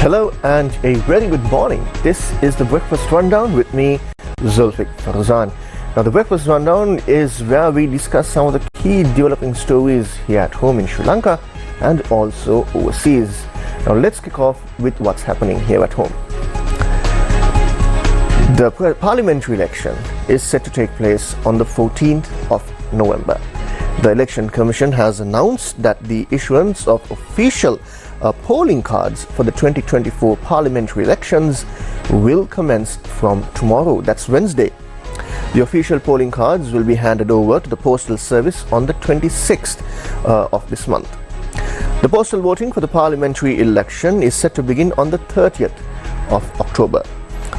Hello and a very good morning. This is the Breakfast Rundown with me, Zulfick Farzan. Now, the Breakfast Rundown is where we discuss some of the key developing stories here at home in Sri Lanka and also overseas. Now, let's kick off with what's happening here at home. The parliamentary election is set to take place on the 14th of November. The Election Commission has announced that the issuance of official polling cards for the 2024 parliamentary elections will commence from tomorrow, that's Wednesday. The official polling cards will be handed over to the Postal Service on the 26th of this month. The postal voting for the parliamentary election is set to begin on the 30th of October.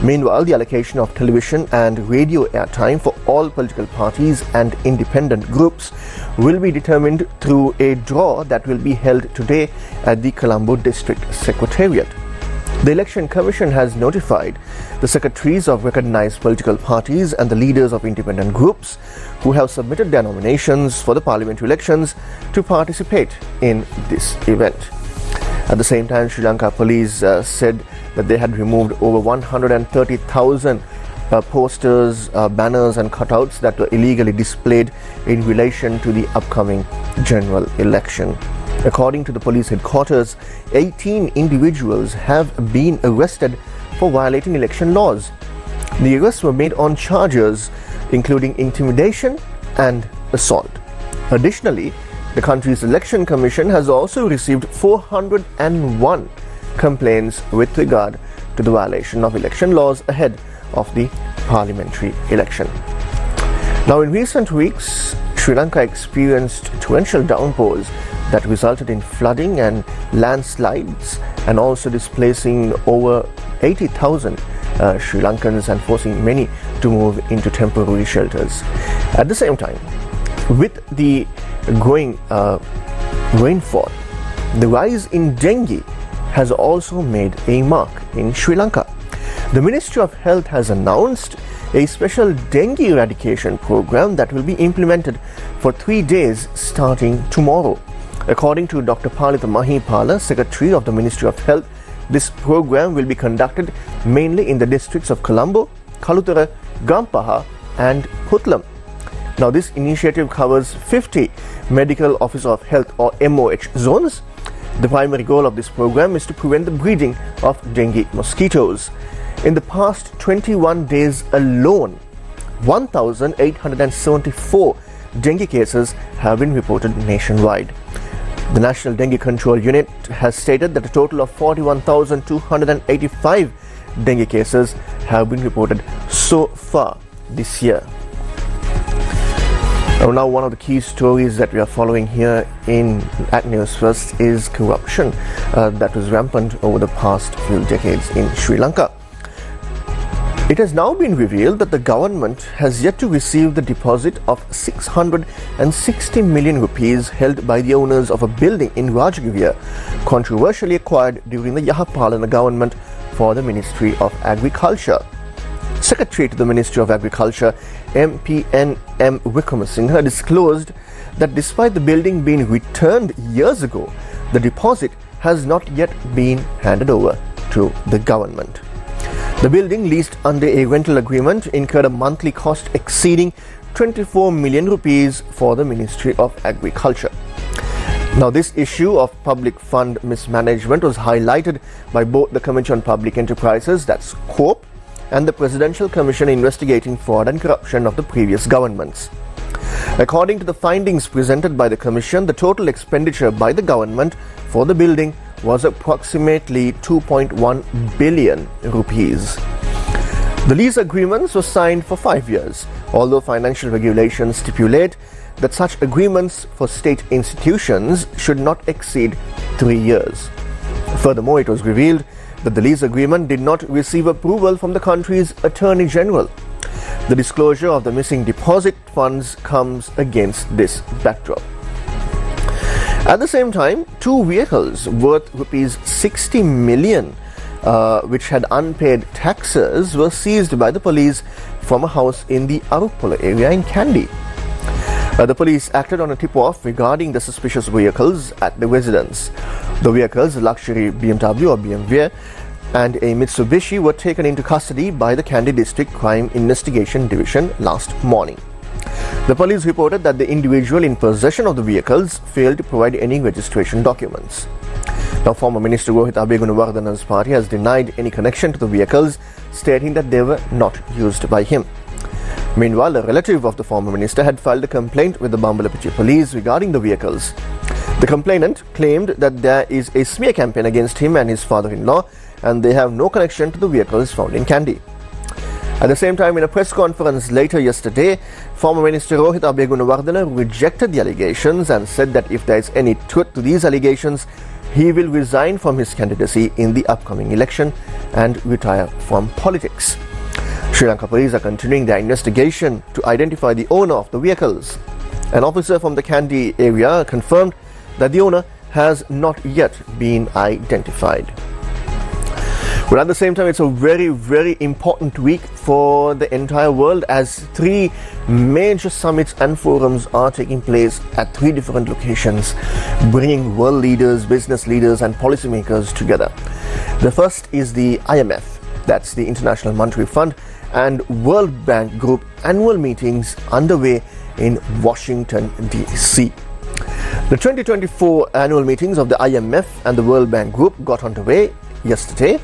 Meanwhile, the allocation of television and radio airtime for all political parties and independent groups will be determined through a draw that will be held today at the Colombo District Secretariat. The Election Commission has notified the secretaries of recognized political parties and the leaders of independent groups who have submitted their nominations for the parliamentary elections to participate in this event. At the same time, Sri Lanka police said that they had removed over 130,000 posters, banners and cutouts that were illegally displayed in relation to the upcoming general election. According to the police headquarters, 18 individuals have been arrested for violating election laws. The arrests were made on charges including intimidation and assault. Additionally, the country's Election Commission has also received 401 complaints with regard to the violation of election laws ahead of the parliamentary election. Now, in recent weeks, Sri Lanka experienced torrential downpours that resulted in flooding and landslides and also displacing over 80,000 Sri Lankans and forcing many to move into temporary shelters. At the same time, with the growing rainfall, the rise in dengue has also made a mark in Sri Lanka. The Ministry of Health has announced a special dengue eradication program that will be implemented for 3 days starting tomorrow. According to Dr. Palitha Mahipala, Secretary of the Ministry of Health, this program will be conducted mainly in the districts of Colombo, Kalutara, Gampaha and Putlam. Now, this initiative covers 50 Medical Officer of Health or MOH zones. The primary goal of this program is to prevent the breeding of dengue mosquitoes. In the past 21 days alone, 1,874 dengue cases have been reported nationwide. The National Dengue Control Unit has stated that a total of 41,285 dengue cases have been reported so far this year. Now, one of the key stories that we are following here at Newsfirst is corruption that was rampant over the past few decades in Sri Lanka. It has now been revealed that the government has yet to receive the deposit of 660 million rupees held by the owners of a building in Rajagiriya, controversially acquired during the Yahapalana government for the Ministry of Agriculture. Secretary to the Ministry of Agriculture, MPNM Wickramasinghe, disclosed that despite the building being returned years ago, the deposit has not yet been handed over to the government. The building, leased under a rental agreement, incurred a monthly cost exceeding 24 million rupees for the Ministry of Agriculture. Now, this issue of public fund mismanagement was highlighted by both the Commission on Public Enterprises, that's CORP, and the Presidential Commission investigating fraud and corruption of the previous governments. According to the findings presented by the Commission, the total expenditure by the government for the building was approximately 2.1 billion rupees. The lease agreements were signed for 5 years, although financial regulations stipulate that such agreements for state institutions should not exceed 3 years. Furthermore, it was revealed that the lease agreement did not receive approval from the country's Attorney General. The disclosure of the missing deposit funds comes against this backdrop. At the same time, 2 vehicles worth rupees 60 million which had unpaid taxes were seized by the police from a house in the Aruppula area in Kandy. The police acted on a tip-off regarding the suspicious vehicles at the residence. The vehicles, a luxury BMW or BMW and a Mitsubishi, were taken into custody by the Kandy District Crime Investigation Division last morning. The police reported that the individual in possession of the vehicles failed to provide any registration documents. Now, former Minister Rohit Abegunawardana's party has denied any connection to the vehicles, stating that they were not used by him. Meanwhile, a relative of the former minister had filed a complaint with the Bambalapichi police regarding the vehicles. The complainant claimed that there is a smear campaign against him and his father-in-law, and they have no connection to the vehicles found in Kandy. At the same time, in a press conference later yesterday, former Minister Rohit Abegunawardana rejected the allegations and said that if there is any truth to these allegations, he will resign from his candidacy in the upcoming election and retire from politics. Sri Lanka police are continuing their investigation to identify the owner of the vehicles. An officer from the Kandy area confirmed that the owner has not yet been identified. But at the same time, it's a very, very important week for the entire world, as 3 major summits and forums are taking place at 3 different locations, bringing world leaders, business leaders and policymakers together. The first is the IMF, that's the International Monetary Fund, and World Bank Group annual meetings underway in Washington, D.C. The 2024 annual meetings of the IMF and the World Bank Group got underway yesterday.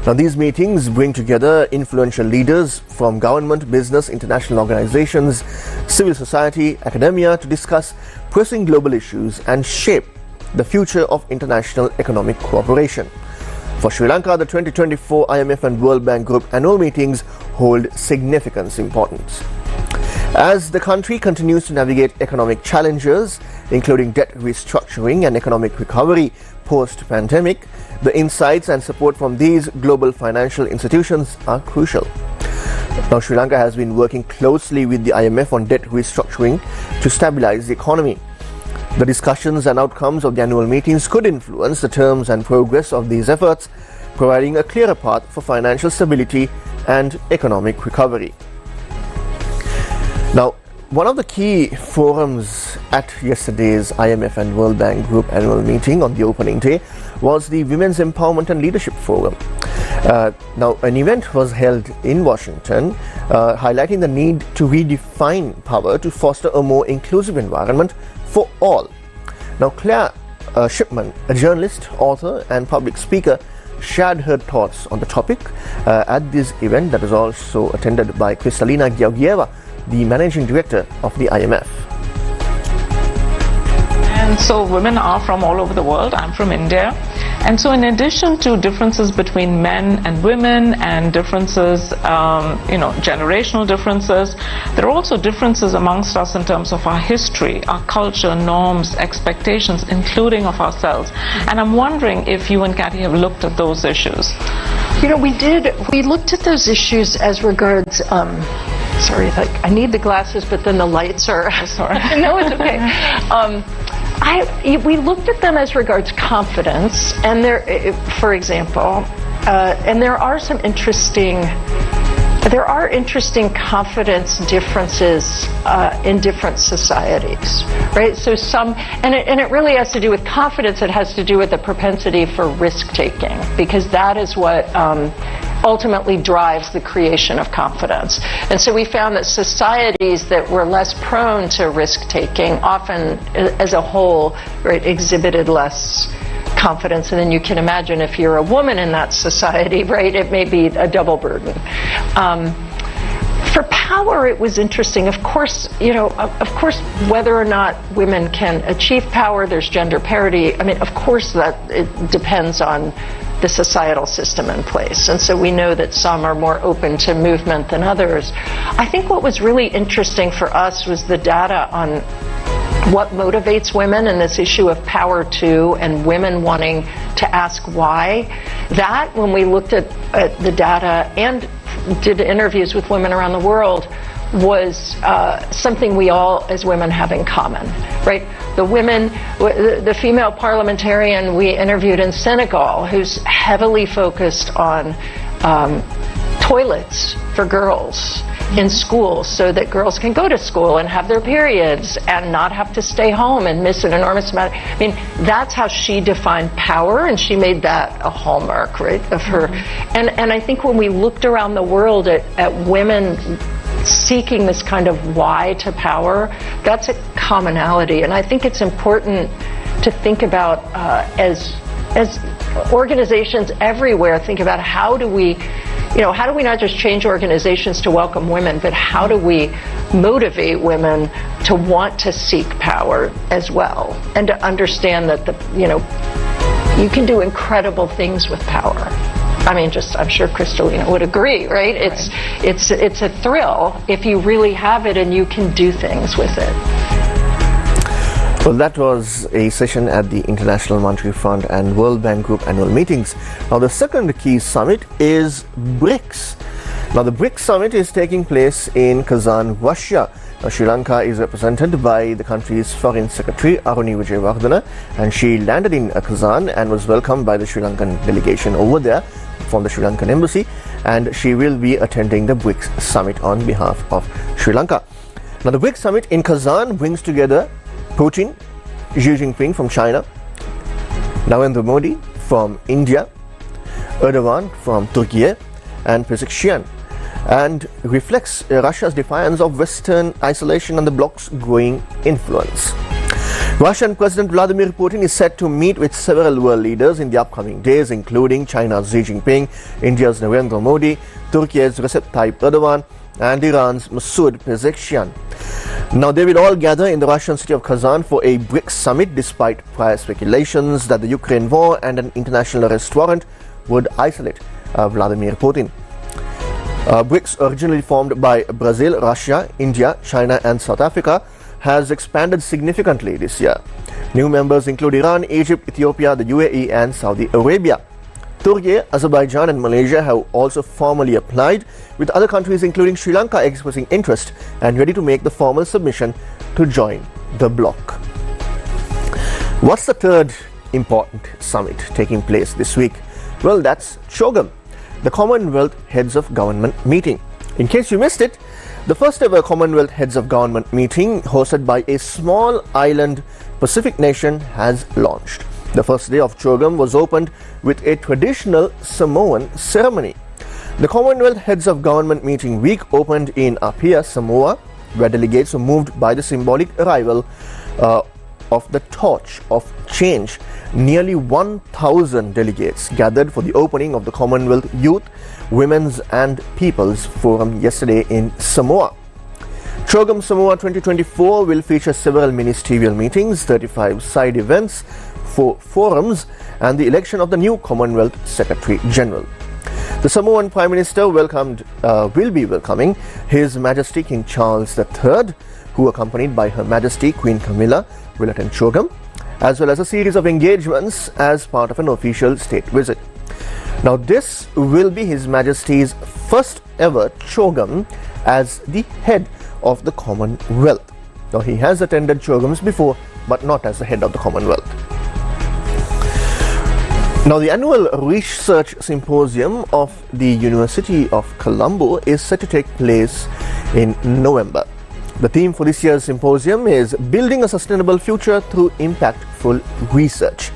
Now, these meetings bring together influential leaders from government, business, international organizations, civil society, academia to discuss pressing global issues and shape the future of international economic cooperation. For Sri Lanka, the 2024 IMF and World Bank Group annual meetings hold significant importance. As the country continues to navigate economic challenges, including debt restructuring and economic recovery post-pandemic, the insights and support from these global financial institutions are crucial. Now, Sri Lanka has been working closely with the IMF on debt restructuring to stabilize the economy. The discussions and outcomes of the annual meetings could influence the terms and progress of these efforts, providing a clearer path for financial stability and economic recovery. Now, one of the key forums at yesterday's IMF and World Bank Group annual meeting on the opening day was the Women's Empowerment and Leadership Forum. Now, an event was held in Washington, highlighting the need to redefine power to foster a more inclusive environment for all. Now, Claire Shipman, a journalist, author and public speaker, shared her thoughts on the topic at this event that was also attended by Kristalina Georgieva, the managing director of the IMF. And so women are from all over the world. I'm from India. And so in addition to differences between men and women and differences, generational differences, there are also differences amongst us in terms of our history, our culture, norms, expectations, including of ourselves. And I'm wondering if you and Kathy have looked at those issues. You know, we did. We looked at those issues as regards, sorry, I need the glasses, but then the lights are, sorry. No, it's okay. We looked at them as regards confidence, and there, for example, and there are interesting confidence differences in different societies, right? So and it really has to do with confidence. It has to do with the propensity for risk taking, because that is what ultimately drives the creation of confidence. And so we found that societies that were less prone to risk taking often, as a whole, right, exhibited less confidence. And then you can imagine if you're a woman in that society, right, it may be a double burden. For power, it was interesting. Of course, whether or not women can achieve power, there's gender parity. I mean, of course, that it depends on the societal system in place. And so we know that some are more open to movement than others. I think what was really interesting for us was the data on what motivates women in this issue of power too, and women wanting to ask why. That, when we looked at the data and did interviews with women around the world, was something we all as women have in common, right? The female parliamentarian we interviewed in Senegal, who's heavily focused on toilets for girls in schools so that girls can go to school and have their periods and not have to stay home and miss an enormous amount. I mean, that's how she defined power, and she made that a hallmark, right, of her. And I think when we looked around the world at women seeking this kind of why to power, that's a commonality. And I think it's important to think about as organizations everywhere think about how do we not just change organizations to welcome women, but how do we motivate women to want to seek power as well, and to understand that you can do incredible things with power. I mean, I'm sure Kristalina would agree, right? It's a thrill if you really have it and you can do things with it. Well, that was a session at the International Monetary Fund and World Bank Group annual meetings. Now, the second key summit is BRICS. Now, the BRICS summit is taking place in Kazan, Russia. Now, Sri Lanka is represented by the country's Foreign Secretary, Aruni Vijayawardena, and she landed in Kazan and was welcomed by the Sri Lankan delegation over there from the Sri Lankan embassy, and she will be attending the BRICS summit on behalf of Sri Lanka. Now, the BRICS summit in Kazan brings together Putin, Xi Jinping from China, Narendra Modi from India, Erdogan from Turkey, and Pezeshkian, and reflects Russia's defiance of Western isolation and the bloc's growing influence. Russian President Vladimir Putin is set to meet with several world leaders in the upcoming days, including China's Xi Jinping, India's Narendra Modi, Turkey's Recep Tayyip Erdogan, and Iran's Masoud Pezeshkian. Now, they will all gather in the Russian city of Kazan for a BRICS summit, despite prior speculations that the Ukraine war and an international arrest warrant would isolate Vladimir Putin. BRICS, originally formed by Brazil, Russia, India, China, and South Africa, has expanded significantly this year. New members include Iran, Egypt, Ethiopia, the UAE, and Saudi Arabia. Turkey, Azerbaijan, and Malaysia have also formally applied, with other countries including Sri Lanka expressing interest and ready to make the formal submission to join the bloc. What's the third important summit taking place this week? Well, that's CHOGM, the Commonwealth Heads of Government meeting. In case you missed it, the first ever Commonwealth Heads of Government meeting, hosted by a small island Pacific nation, has launched. The first day of CHOGM was opened with a traditional Samoan ceremony. The Commonwealth Heads of Government meeting week opened in Apia, Samoa, where delegates were moved by the symbolic arrival of the Torch of Change. Nearly 1,000 delegates gathered for the opening of the Commonwealth Youth, Women's and People's Forum yesterday in Samoa. CHOGM Samoa 2024 will feature several ministerial meetings, 35 side events, 4 forums, and the election of the new Commonwealth Secretary General. The Samoan Prime Minister will be welcoming His Majesty King Charles III, who, accompanied by Her Majesty Queen Camilla, will attend CHOGM, as well as a series of engagements as part of an official state visit. Now, this will be His Majesty's first ever CHOGM as the head of the Commonwealth. Now, he has attended CHOGMs before, but not as the head of the Commonwealth. Now, the annual Research Symposium of the University of Colombo is set to take place in November. The theme for this year's symposium is Building a Sustainable Future Through Impactful Research.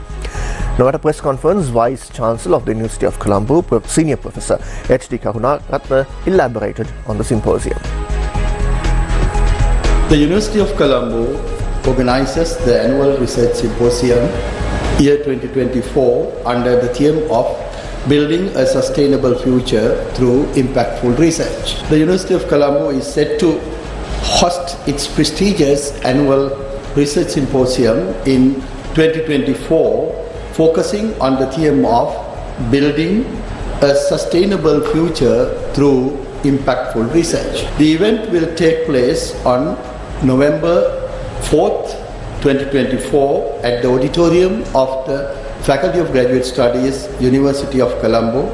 Now, at a press conference, Vice Chancellor of the University of Colombo, Senior Professor H.D. Karunaratne, elaborated on the symposium. The University of Colombo organizes the annual Research Symposium year 2024 under the theme of Building a Sustainable Future Through Impactful Research. The University of Colombo is set to host its prestigious annual Research Symposium in 2024, focusing on the theme of Building a Sustainable Future Through Impactful Research. The event will take place on November 4th, 2024 at the auditorium of the Faculty of Graduate Studies, University of Colombo,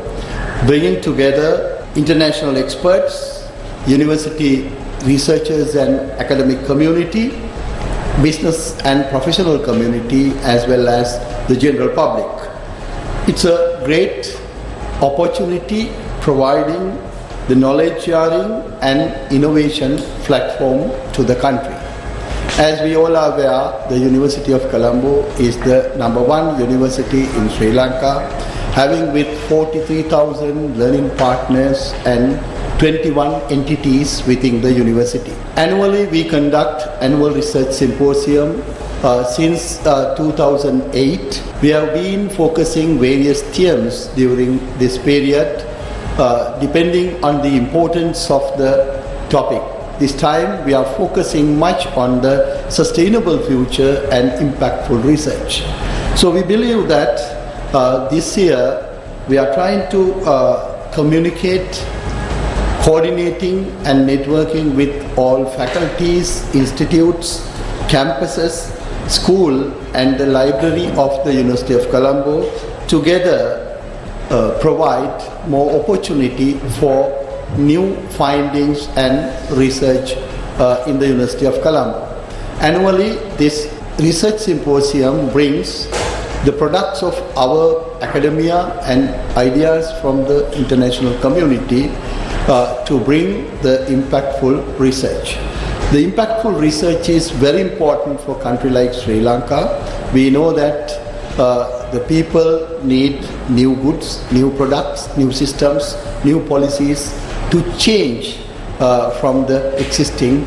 bringing together international experts, university researchers and academic community, business and professional community, as well as the general public. It's a great opportunity providing the knowledge sharing and innovation platform to the country. As we all are aware, the University of Colombo is the #1 university in Sri Lanka, having with 43,000 learning partners and 21 entities within the university. Annually, we conduct annual research symposium. Since 2008, we have been focusing various themes during this period, depending on the importance of the topic. This time, we are focusing much on the sustainable future and impactful research. So we believe that this year, we are trying to communicate, coordinating and networking with all faculties, institutes, campuses, school and the library of the University of Colombo together provide more opportunity for new findings and research in the University of Colombo. Annually, this research symposium brings the products of our academia and ideas from the international community to bring the impactful research. The impactful research is very important for a country like Sri Lanka. We know that the people need new goods, new products, new systems, new policies to change from the existing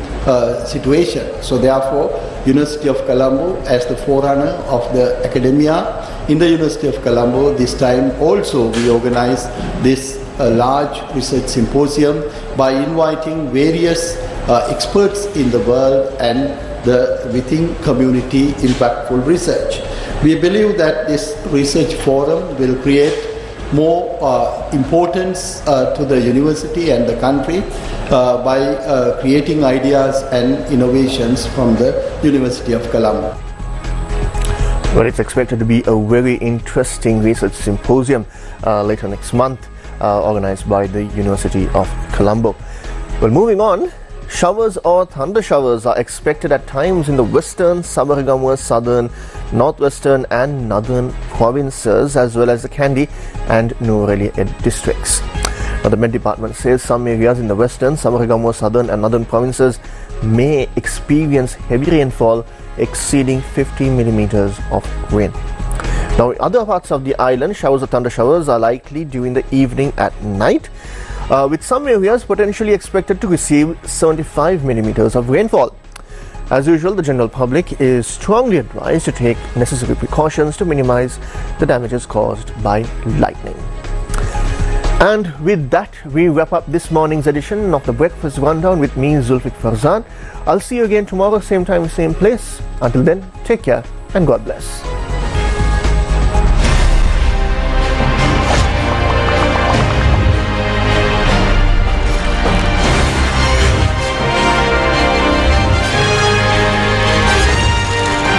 situation. So therefore, University of Colombo, as the forerunner of the academia in the University of Colombo, this time also we organize this large research symposium by inviting various experts in the world and the within community impactful research. We believe that this research forum will create more importance to the university and the country by creating ideas and innovations from the University of Colombo. Well, it's expected to be a very interesting research symposium later next month, organized by the University of Colombo. Well, moving on, showers or thunder showers are expected at times in the western, Sabaragamuwa, southern, northwestern and northern provinces, as well as the Kandy and Nuwara Eliya districts. Now, the Met Department says some areas in the western, Sabaragamuwa, southern and northern provinces may experience heavy rainfall exceeding 50 millimeters of rain. Now, in other parts of the island, showers or thunder showers are likely during the evening at night, with some areas potentially expected to receive 75 millimeters of rainfall. As usual, the general public is strongly advised to take necessary precautions to minimize the damages caused by lightning. And with that, we wrap up this morning's edition of the Breakfast Rundown with me, Zulfick Farzan. I'll see you again tomorrow, same time, same place. Until then, take care and God bless.